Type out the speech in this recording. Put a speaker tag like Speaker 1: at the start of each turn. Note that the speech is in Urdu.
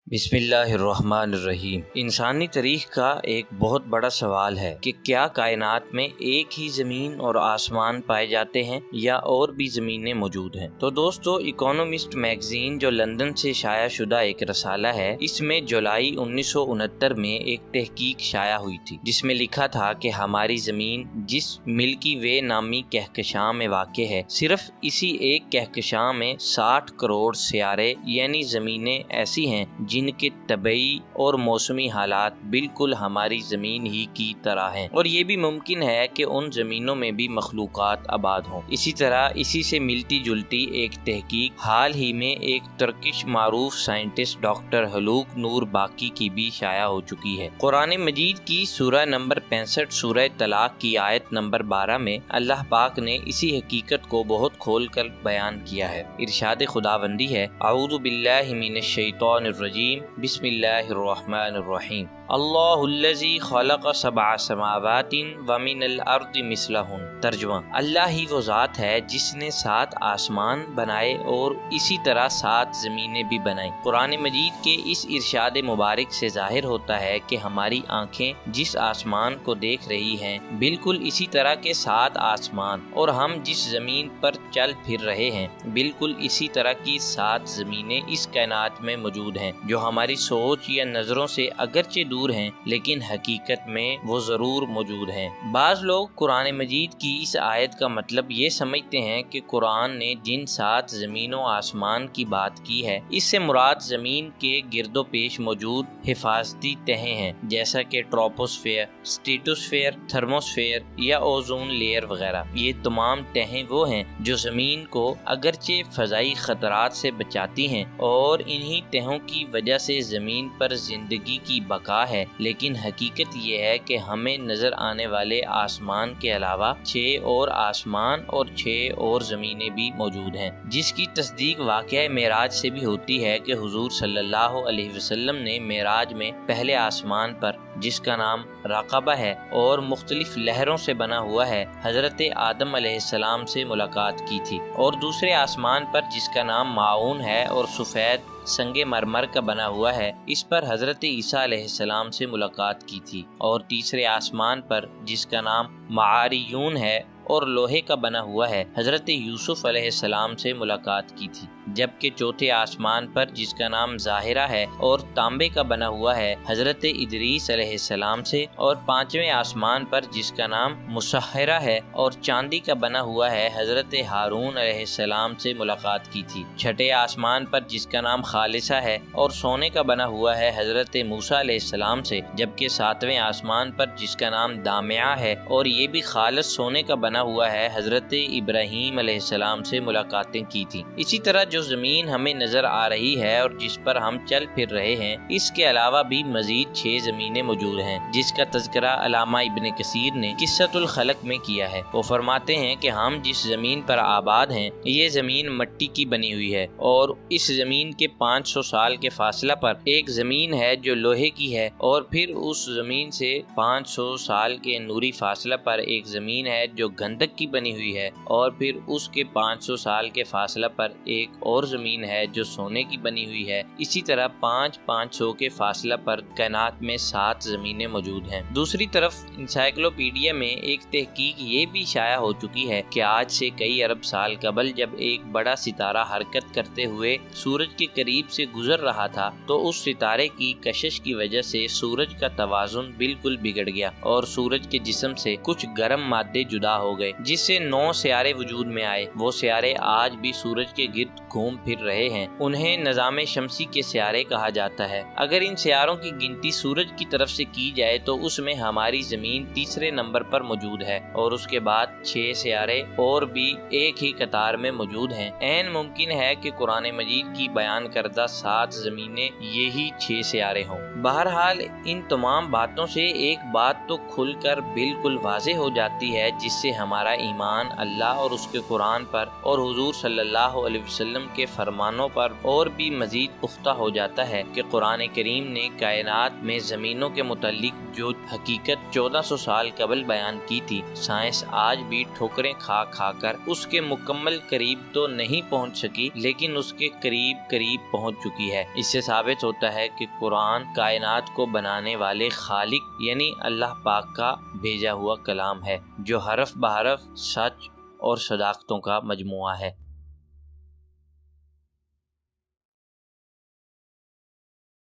Speaker 1: بسم اللہ الرحمن الرحیم۔ انسانی تاریخ کا ایک بہت بڑا سوال ہے کہ کیا کائنات میں ایک ہی زمین اور آسمان پائے جاتے ہیں یا اور بھی زمینیں موجود ہیں؟ تو دوستو، اکونومسٹ میگزین جو لندن سے شائع شدہ ایک رسالہ ہے، اس میں جولائی 1969 میں ایک تحقیق شائع ہوئی تھی جس میں لکھا تھا کہ ہماری زمین جس ملکی وے نامی کہکشاں میں واقع ہے، صرف اسی ایک کہکشاں میں 60 کروڑ سیارے یعنی زمینیں ایسی ہیں جن کے طبعی اور موسمی حالات بالکل ہماری زمین ہی کی طرح ہیں، اور یہ بھی ممکن ہے کہ ان زمینوں میں بھی مخلوقات آباد ہوں۔ اسی طرح اسی سے ملتی جلتی ایک تحقیق حال ہی میں ایک ترکش معروف سائنٹسٹ ڈاکٹر ہلوک نور باقی کی بھی شائع ہو چکی ہے۔ قرآن مجید کی سورہ نمبر 65 سورہ طلاق کی آیت نمبر 12 میں اللہ پاک نے اسی حقیقت کو بہت کھول کر بیان کیا ہے۔ ارشاد خداوندی ہے، اعوذ باللہ من الشیطان الرجیم، بسم اللہ الرحمن الرحیم، اللہ الذی خلق 7 سماوات ومن الارض مثلہن۔ ترجمہ: اللہ ہی وہ ذات ہے جس نے 7 آسمان بنائے اور اسی طرح 7 زمینیں بھی بنائیں۔ قرآن مجید کے اس ارشاد مبارک سے ظاہر ہوتا ہے کہ ہماری آنکھیں جس آسمان کو دیکھ رہی ہیں، بالکل اسی طرح کے 7 آسمان، اور ہم جس زمین پر چل پھر رہے ہیں، بالکل اسی طرح کی 7 زمینیں اس کائنات میں موجود ہیں، جو ہماری سوچ یا نظروں سے اگرچہ دور ہیں لیکن حقیقت میں وہ ضرور موجود ہیں۔ بعض لوگ قرآن مجید کی اس آیت کا مطلب یہ سمجھتے ہیں کہ قرآن نے جن 7 زمین و آسمان کی بات کی ہے، اس سے مراد زمین کے گرد و پیش موجود حفاظتی تہیں ہیں، جیسا کہ ٹراپوسفیئر، اسٹریٹوسفیئر، تھرموسفیئر یا اوزون لیئر وغیرہ۔ یہ تمام تہیں وہ ہیں جو زمین کو اگرچہ فضائی خطرات سے بچاتی ہیں، اور انہی تہوں کی وجہ سے زمین پر زندگی کی بقا ہے، لیکن حقیقت یہ ہے کہ ہمیں نظر آنے والے آسمان کے علاوہ 6 اور آسمان اور 6 اور زمینیں بھی موجود ہیں، جس کی تصدیق واقعہ معراج سے بھی ہوتی ہے کہ حضور صلی اللہ علیہ وسلم نے معراج میں پہلے آسمان پر، جس کا نام راقبہ ہے اور مختلف لہروں سے بنا ہوا ہے، حضرت آدم علیہ السلام سے ملاقات کی تھی، اور دوسرے آسمان پر جس کا نام ماعون ہے اور سفید سنگ مرمر کا بنا ہوا ہے، اس پر حضرت عیسیٰ علیہ السلام سے ملاقات کی تھی، اور تیسرے آسمان پر جس کا نام معاریون ہے اور لوہے کا بنا ہوا ہے، حضرت یوسف علیہ السلام سے ملاقات کی تھی، جبکہ چوتھے آسمان پر جس کا نام ظاہرہ ہے اور تانبے کا بنا ہوا ہے، حضرت ادریس علیہ السلام سے، اور 5ویں آسمان پر جس کا نام مسحرہ ہے اور چاندی کا بنا ہوا ہے، حضرت ہارون علیہ السلام سے ملاقات کی تھی، 6 آسمان پر جس کا نام خالصہ ہے اور سونے کا بنا ہوا ہے، حضرت موسیٰ علیہ السلام سے، جبکہ 7ویں آسمان پر جس کا نام دامعہ ہے اور یہ بھی خالص سونے کا بنا ہوا ہے، حضرت ابراہیم علیہ السلام سے ملاقاتیں کی تھی۔ اسی طرح جو زمین ہمیں نظر آ رہی ہے اور جس پر ہم چل پھر رہے ہیں، اس کے علاوہ بھی مزید 6 زمینیں موجود ہیں، جس کا تذکرہ علامہ ابن کثیر نے قصۃ الخلق میں کیا ہے۔ وہ فرماتے ہیں کہ ہم جس زمین پر آباد ہیں، یہ زمین مٹی کی بنی ہوئی ہے، اور اس زمین کے 500 سال کے فاصلہ پر ایک زمین ہے جو لوہے کی ہے، اور پھر اس زمین سے 500 سال کے نوری فاصلہ پر ایک زمین ہے جو گندک کی بنی ہوئی ہے، اور پھر اس کے 500 سال کے فاصلہ پر ایک اور زمین ہے جو سونے کی بنی ہوئی ہے۔ اسی طرح 500 کے فاصلہ پر کائنات میں 7 زمینیں موجود ہیں۔ دوسری طرف انسائکلوپیڈیا میں ایک تحقیق یہ بھی شائع ہو چکی ہے کہ آج سے کئی ارب سال قبل جب ایک بڑا ستارہ حرکت کرتے ہوئے سورج کے قریب سے گزر رہا تھا، تو اس ستارے کی کشش کی وجہ سے سورج کا توازن بالکل بگڑ گیا، اور سورج کے جسم سے کچھ گرم مادے جدا ہو گئے، جس سے 9 سیارے وجود میں آئے۔ وہ سیارے آج بھی سورج کے گرد گھوم پھر رہے ہیں، انہیں نظام شمسی کے سیارے کہا جاتا ہے۔ اگر ان سیاروں کی گنتی سورج کی طرف سے کی جائے تو اس میں ہماری زمین تیسرے نمبر پر موجود ہے، اور اس کے بعد 6 سیارے اور بھی ایک ہی قطار میں موجود ہیں۔ عین ممکن ہے کہ قرآن مجید کی بیان کردہ 7 زمینیں یہی 6 سیارے ہوں۔ بہرحال ان تمام باتوں سے ایک بات تو کھل کر بالکل واضح ہو جاتی ہے، جس سے ہمارا ایمان اللہ اور اس کے قرآن پر اور حضور صلی اللہ علیہ وسلم السلام کے فرمانوں پر اور بھی مزید پختہ ہو جاتا ہے کہ قرآن کریم نے کائنات میں زمینوں کے متعلق جو حقیقت 1400 سال قبل بیان کی تھی، سائنس آج بھی ٹھوکریں کھا کھا کر اس کے مکمل قریب تو نہیں پہنچ سکی، لیکن اس کے قریب قریب پہنچ چکی ہے۔ اس سے ثابت ہوتا ہے کہ قرآن کائنات کو بنانے والے خالق یعنی اللہ پاک کا بھیجا ہوا کلام ہے، جو حرف بحرف سچ اور صداقتوں کا مجموعہ ہے۔